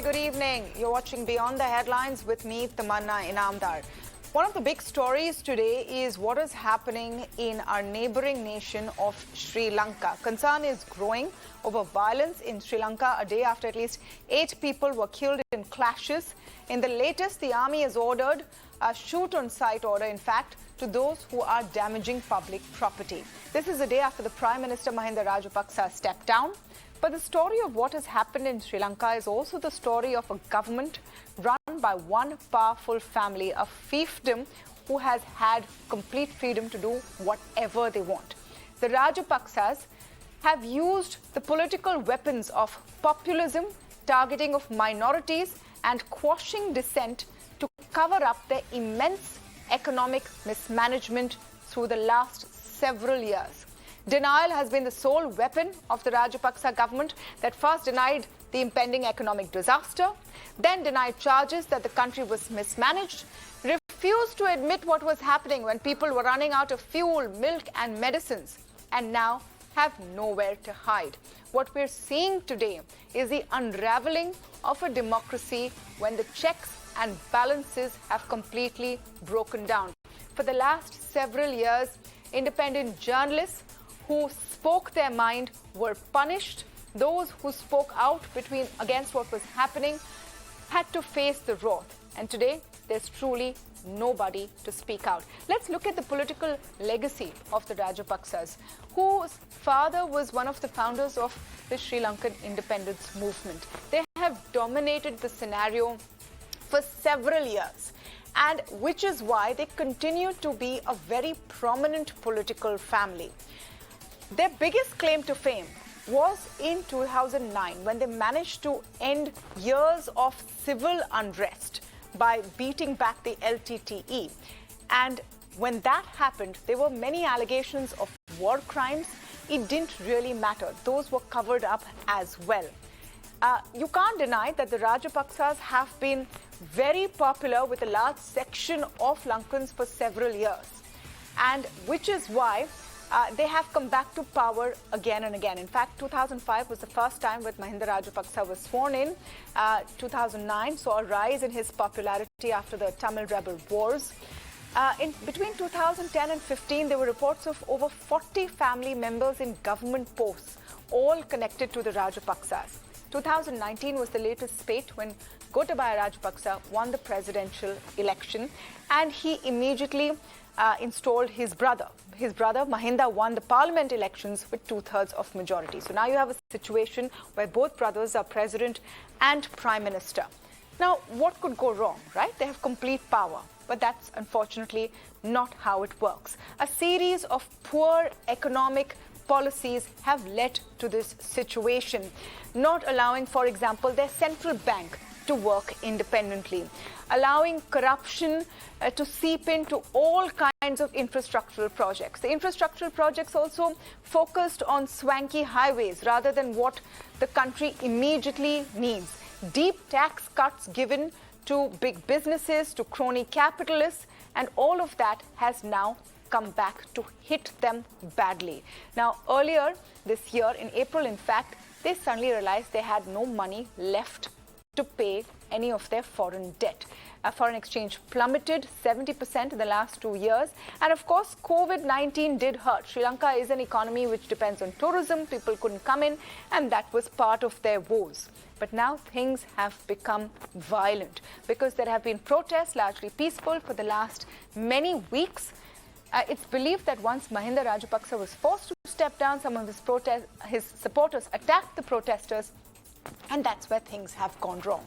Very good evening. You're watching Beyond the Headlines with me, Tamanna Inamdar. One of the big stories today is what is happening in our neighboring nation of Sri Lanka. Concern is growing over violence in Sri Lanka a day after at least 8 people were killed in clashes. In the latest, the army has ordered a shoot-on-sight order, in fact, to those who are damaging public property. This is a day after the Prime Minister Rajapaksa stepped down. But the story of what has happened in Sri Lanka is also the story of a government run by one powerful family, a fiefdom who has had complete freedom to do whatever they want. The Rajapaksas have used the political weapons of populism, targeting of minorities and quashing dissent to cover up their immense economic mismanagement through the last several years. Denial has been the sole weapon of the Rajapaksa government that first denied the impending economic disaster, then denied charges that the country was mismanaged, refused to admit what was happening when people were running out of fuel, milk and medicines, and now have nowhere to hide. What we're seeing today is the unraveling of a democracy when the checks and balances have completely broken down. For the last several years, independent journalists who spoke their mind were punished. Those who spoke out against what was happening had to face the wrath. And today, there's truly nobody to speak out. Let's look at the political legacy of the Rajapaksas, whose father was one of the founders of the Sri Lankan independence movement. They have dominated the scenario for several years, and which is why they continue to be a very prominent political family. Their biggest claim to fame was in 2009 when they managed to end years of civil unrest by beating back the LTTE. And when that happened, there were many allegations of war crimes. It didn't really matter. Those were covered up as well. You can't deny that the Rajapaksas have been very popular with a large section of Lankans for several years, and which is why they have come back to power again and again. In fact, 2005 was the first time when Mahinda Rajapaksa was sworn in. 2009 saw a rise in his popularity after the Tamil rebel wars. Between 2010 and 15, there were reports of over 40 family members in government posts, all connected to the Rajapaksas. 2019 was the latest spate when Gotabaya Rajapaksa won the presidential election, and he immediately installed his brother. His brother, Mahinda, won the parliament elections with 2/3 of majority. So now you have a situation where both brothers are president and prime minister. Now, what could go wrong, right? They have complete power, but that's unfortunately not how it works. A series of poor economic policies have led to this situation, not allowing, for example, their central bank to work independently, allowing corruption to seep into all kinds of infrastructural projects. The infrastructural projects also focused on swanky highways rather than what the country immediately needs. Deep tax cuts given to big businesses, to crony capitalists, and all of that has now come back to hit them badly. Now, earlier this year, in April, in fact, they suddenly realized they had no money left to pay any of their foreign debt. Foreign exchange plummeted 70% in the last 2 years. And of course, COVID-19 did hurt. Sri Lanka is an economy which depends on tourism. People couldn't come in, and that was part of their woes. But now things have become violent because there have been protests, largely peaceful, for the last many weeks. It's believed that once Mahinda Rajapaksa was forced to step down, some of his supporters attacked the protesters, and that's where things have gone wrong.